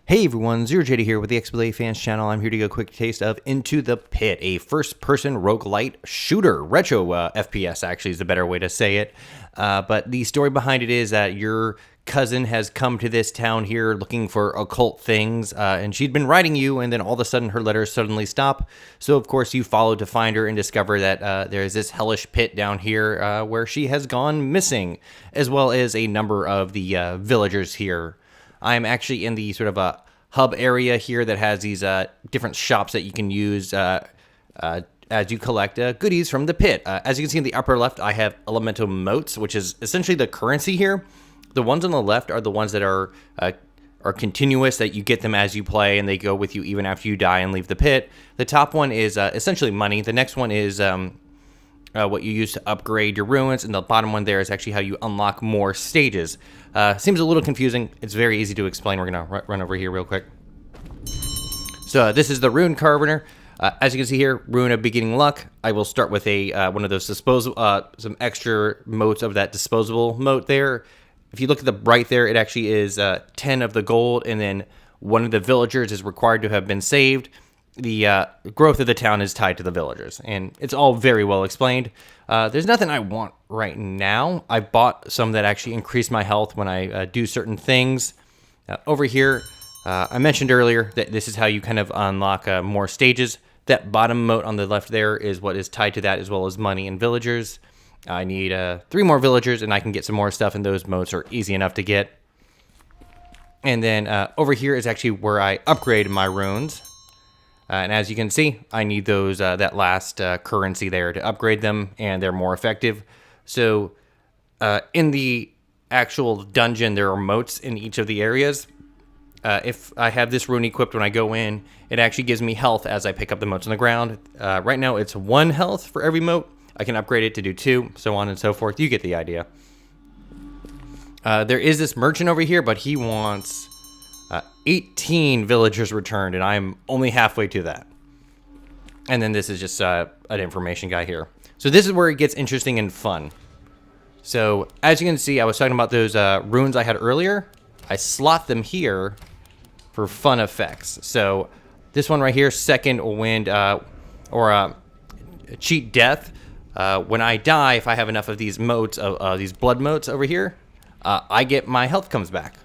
Hey everyone, Zero JD here with the XBLA Fans channel. I'm here to give a quick taste of Into the Pit, a first-person roguelite shooter. Retro FPS actually is the better way to say it. But the story behind it is that your cousin has come to this town here looking for occult things, and she'd been writing you, and then all of a sudden her letters suddenly stop. So of course you follow to find her and discover that there is this hellish pit down here where she has gone missing, as well as a number of the villagers here. I'm actually in the sort of a hub area here that has these different shops that you can use as you collect goodies from the pit. As you can see in the upper left, I have elemental motes, which is essentially the currency here. The ones on the left are the ones that are continuous, that you get them as you play, and they go with you even after you die and leave the pit. The top one is essentially money. The next one is what you use to upgrade your ruins, and the bottom one there is actually how you unlock more stages. Seems a little confusing. It's very easy to explain. We're gonna run over here real quick. So this is the rune carver. As you can see here, rune of beginning luck. I will start with a one of those disposable, some extra motes of that disposable mote there. If you look at the right there, it actually is 10 of the gold, and then one of the villagers is required to have been saved. The growth of the town is tied to the villagers, and it's all very well explained. There's nothing I want right now. I bought some that actually increase my health when I do certain things. Over here, I mentioned earlier that this is how you kind of unlock more stages. That bottom mote on the left there is what is tied to that, as well as money and villagers. I need 3 more villagers, and I can get some more stuff, and those motes are easy enough to get. And then over here is actually where I upgrade my runes. And as you can see, I need those that last currency there to upgrade them, and they're more effective. So in the actual dungeon, there are motes in each of the areas. If I have this rune equipped when I go in, it actually gives me health as I pick up the motes on the ground. Right now, it's 1 health for every mote. I can upgrade it to do 2, so on and so forth. You get the idea. There is this merchant over here, but he wants 18 villagers returned, and I'm only halfway to that. And then this is just an information guy here. So this is where it gets interesting and fun. So as you can see, I was talking about those runes I had earlier. I slot them here for fun effects. So this one right here, second wind, or cheat death. When I die, if I have enough of these motes, these blood motes over here, I get my health comes back.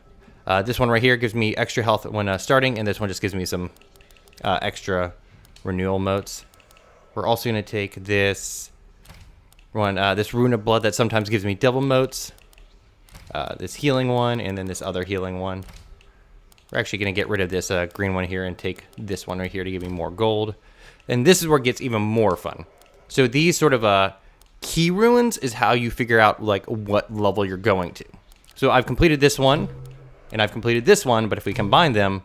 This one right here gives me extra health when starting, and this one just gives me some extra renewal motes. We're also going to take this one, this rune of blood that sometimes gives me double motes, this healing one, and then this other healing one. We're actually going to get rid of this green one here and take this one right here to give me more gold. And this is where it gets even more fun. So these sort of key runes is how you figure out like what level you're going to. So I've completed this one, and I've completed this one, but if we combine them,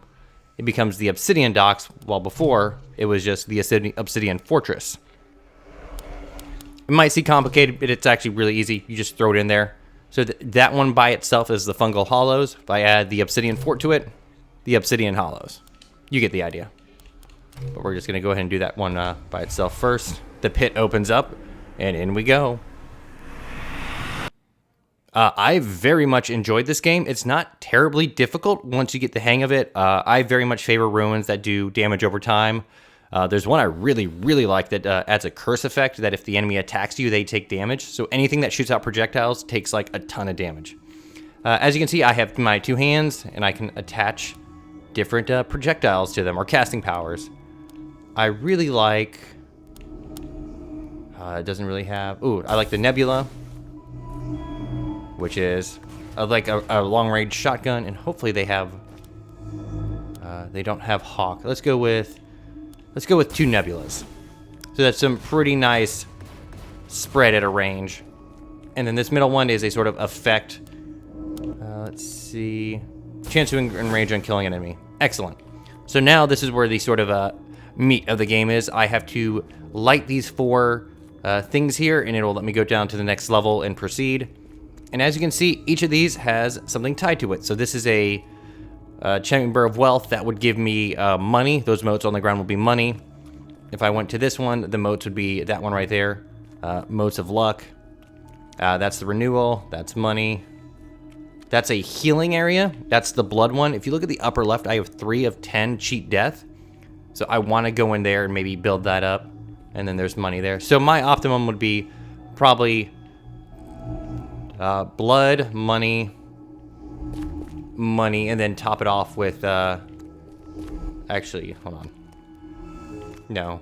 it becomes the Obsidian Docks, while before, it was just the Obsidian Fortress. It might seem complicated, but it's actually really easy. You just throw it in there. So that one by itself is the Fungal Hollows. If I add the Obsidian Fort to it, the Obsidian Hollows. You get the idea. But we're just going to go ahead and do that one by itself first. The pit opens up, and in we go. I very much enjoyed this game. It's not terribly difficult once you get the hang of it. I very much favor ruins that do damage over time. There's one I really, really like that adds a curse effect that if the enemy attacks you, they take damage. So anything that shoots out projectiles takes like a ton of damage. As you can see, I have my 2 hands, and I can attach different projectiles to them, or casting powers. I really like... it doesn't really have... Ooh, I like the Nebula, which is like a long-range shotgun, and hopefully they have... they don't have Hawk. Let's go with 2 Nebulas. So that's some pretty nice spread at a range. And then this middle one is a sort of effect. Let's see. Chance to range on killing an enemy. Excellent. So now this is where the sort of meat of the game is. I have to light these 4 things here, and it'll let me go down to the next level and proceed. And as you can see, each of these has something tied to it. So this is a Chamber of Wealth that would give me money. Those motes on the ground will be money. If I went to this one, the motes would be that one right there. Motes of Luck. That's the renewal. That's money. That's a healing area. That's the blood one. If you look at the upper left, I have 3 of 10 cheat death. So I want to go in there and maybe build that up. And then there's money there. So my optimum would be probably blood, money, and then top it off with... actually, hold on. No.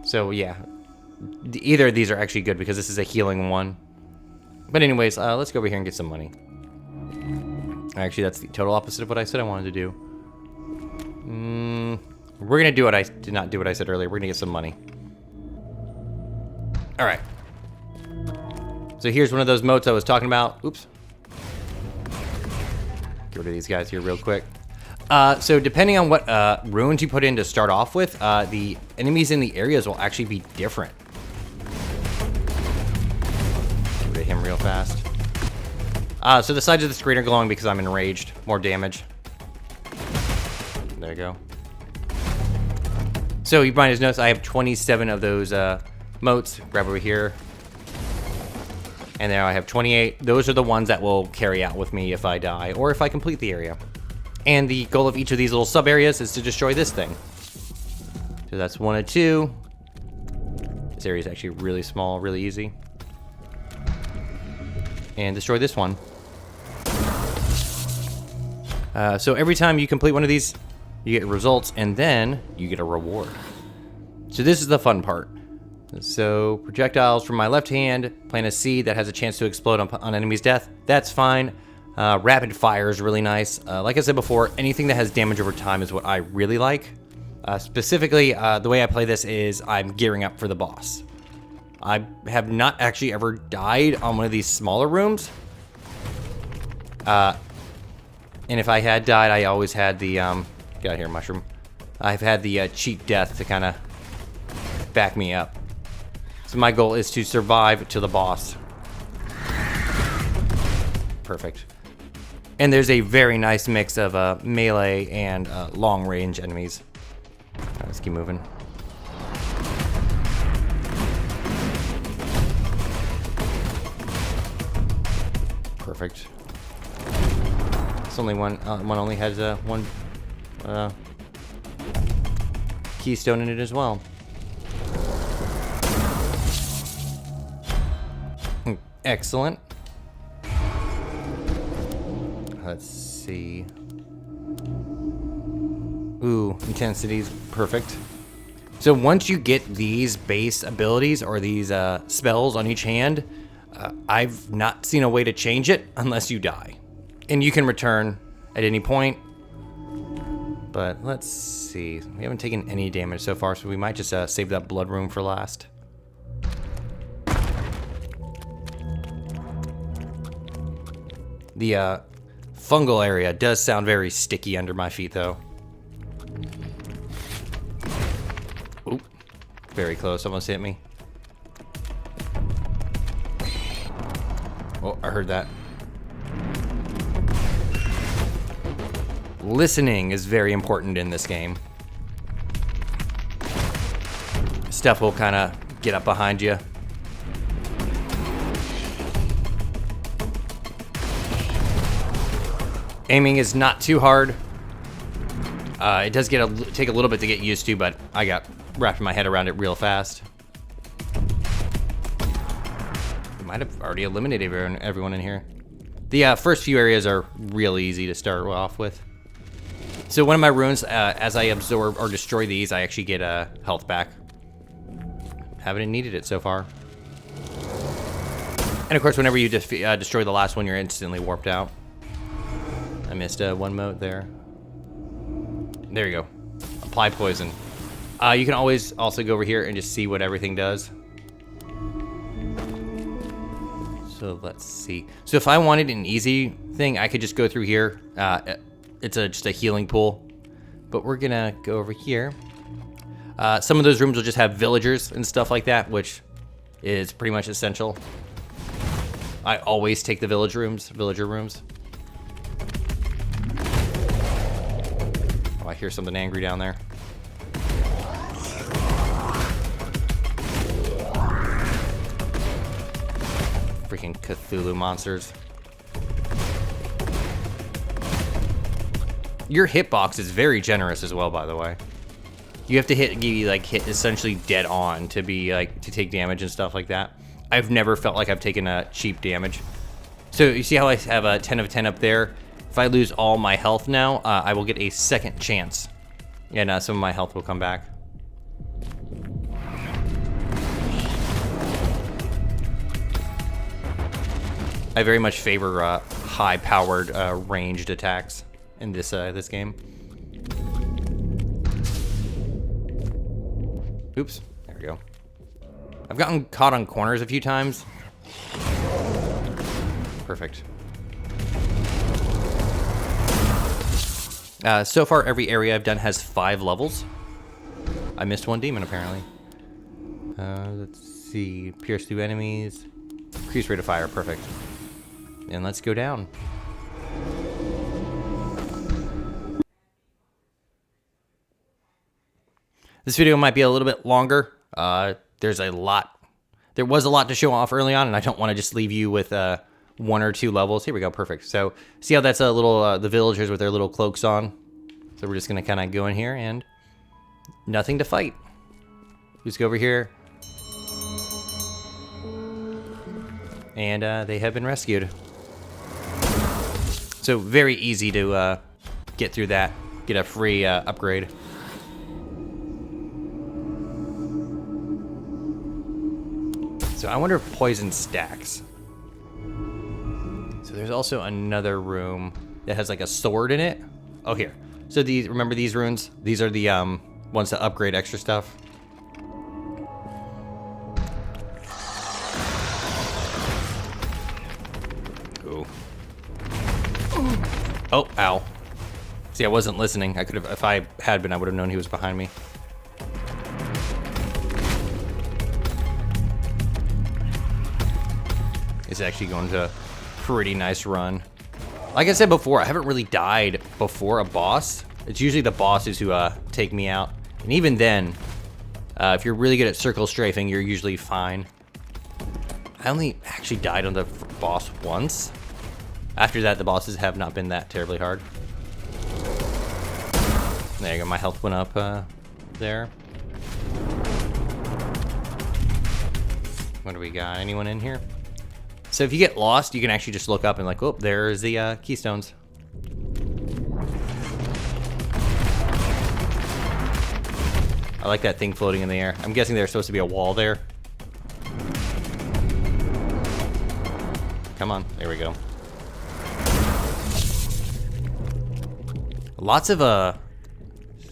So yeah, either of these are actually good because this is a healing one. But anyways, let's go over here and get some money. Actually, that's the total opposite of what I said I wanted to do. We're gonna do what I did not do what I said earlier. We're gonna get some money. All right. So here's one of those moats I was talking about. Oops. Get rid of these guys here real quick. So depending on what runes you put in to start off with, the enemies in the areas will actually be different. Get rid of him real fast. So the sides of the screen are glowing because I'm enraged. More damage. There you go. So you might have noticed I have 27 of those moats. Grab over here. And now I have 28. Those are the ones that will carry out with me if I die or if I complete the area. And the goal of each of these little sub areas is to destroy this thing. So that's 1 of 2. This area is actually really small, really easy. And destroy this one. So every time you complete one of these, you get results, and then you get a reward. So this is the fun part. So projectiles from my left hand, plant a seed that has a chance to explode on enemy's death. That's fine. Rapid fire is really nice. Like I said before, anything that has damage over time is what I really like. Specifically, the way I play this is I'm gearing up for the boss. I have not actually ever died on one of these smaller rooms. And if I had died, I always had the... get out of here, mushroom. I've had the cheat death to kind of back me up. So my goal is to survive to the boss. Perfect. And there's a very nice mix of melee and long-range enemies. All right, let's keep moving. Perfect. It's only one only has one keystone in it as well. Excellent. Let's see. Ooh, intensity's perfect. So once you get these base abilities or these spells on each hand, I've not seen a way to change it unless you die. And you can return at any point. But let's see. We haven't taken any damage so far, so we might just save that blood room for last. The fungal area does sound very sticky under my feet, though. Oop. Very close. Almost hit me. Oh, I heard that. Listening is very important in this game. Stuff will kind of get up behind you. Aiming is not too hard. It does take a little bit to get used to, but I got wrapped my head around it real fast. Might have already eliminated everyone in here. The first few areas are real easy to start off with. So one of my runes, as I absorb or destroy these, I actually get health back. Haven't needed it so far. And of course, whenever you destroy the last one, you're instantly warped out. I missed one mote there. There you go. Apply poison. You can always also go over here and just see what everything does. So let's see. So if I wanted an easy thing, I could just go through here. It's just a healing pool. But we're gonna go over here. Some of those rooms will just have villagers and stuff like that, which is pretty much essential. I always take the villager rooms. Oh, I hear something angry down there. Freaking Cthulhu monsters. Your hitbox is very generous as well, by the way. You have to hit essentially dead on to be like to take damage and stuff like that. I've never felt like I've taken a cheap damage. So you see how I have a 10 of 10 up there? If I lose all my health now, I will get a second chance, and some of my health will come back. I very much favor high-powered ranged attacks in this this game. Oops, there we go. I've gotten caught on corners a few times. Perfect. So far, every area I've done has 5 levels. I missed one demon, apparently. Let's see. Pierce through enemies. Increase rate of fire, perfect. And let's go down. This video might be a little bit longer. There was a lot to show off early on, and I don't want to just leave you with 1 or 2 levels. Here we go, perfect. So see how that's a little the villagers with their little cloaks on. So we're just gonna kind of go in here and nothing to fight. Just go over here, and they have been rescued. So very easy to get through that, get a free upgrade. So I wonder if poison stacks. So there's also another room that has like a sword in it. Oh, here. So these, remember these runes? These are the ones that upgrade extra stuff. Ooh. Oh, ow. See, I wasn't listening. I could have, if I had been, I would have known he was behind me. It's actually going to a pretty nice run. Like I said before, I haven't really died before a boss. It's usually the bosses who take me out. And even then, if you're really good at circle strafing, you're usually fine. I only actually died on the boss once. After that, the bosses have not been that terribly hard. There you go, my health went up there. What do we got? Anyone in here? So if you get lost, you can actually just look up and like, oh, there's the keystones. I like that thing floating in the air. I'm guessing there's supposed to be a wall there. Come on, there we go. Lots of,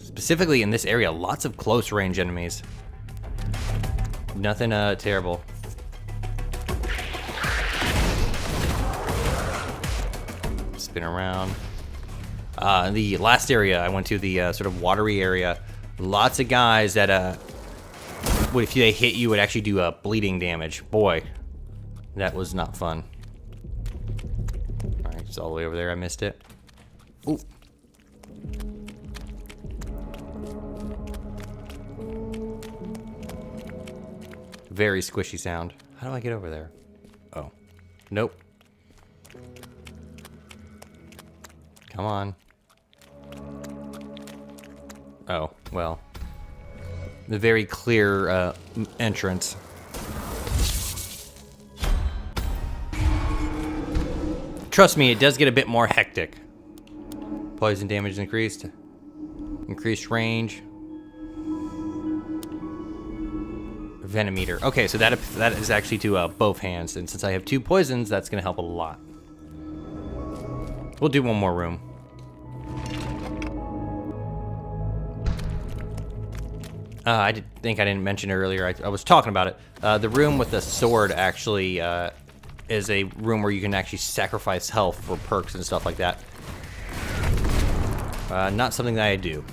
specifically in this area, lots of close range enemies. Nothing terrible. Spin around. The last area I went to, the sort of watery area, lots of guys that if they hit you would actually do bleeding damage. Boy, that was not fun. All right, it's all the way over there. I missed it. Ooh. Very squishy sound. How do I get over there? Oh, nope. Come on. Oh, well. The very clear entrance. Trust me, it does get a bit more hectic. Poison damage increased. Increased range. Venometer. Okay, so that is actually to both hands, and since I have 2 poisons, that's going to help a lot. We'll do one more room. I think I didn't mention earlier. I was talking about it. The room with the sword actually is a room where you can actually sacrifice health for perks and stuff like that. Not something that I do.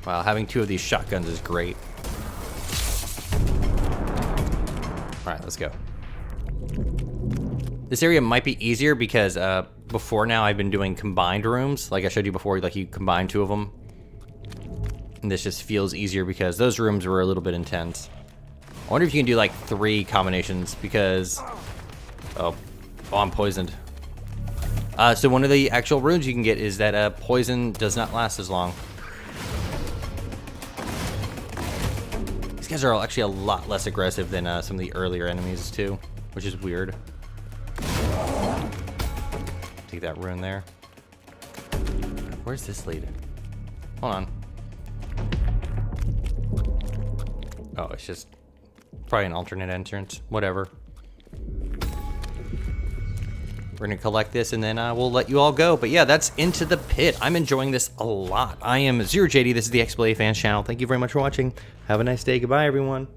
Wow, having 2 of these shotguns is great. All right, let's go. This area might be easier because before now I've been doing combined rooms. Like I showed you before, like you combine 2 of them. And this just feels easier because those rooms were a little bit intense. I wonder if you can do like 3 combinations because... Oh, I'm poisoned. So one of the actual runes you can get is that poison does not last as long. These guys are actually a lot less aggressive than some of the earlier enemies too, which is weird. Take that rune there. Where's this lead? Hold on. Oh, it's just probably an alternate entrance. Whatever. We're gonna collect this and then we'll let you all go. But yeah, that's Into the Pit. I'm enjoying this a lot. I am ZeroJD. This is the XBLA Fans channel. Thank you very much for watching. Have a nice day. Goodbye, everyone.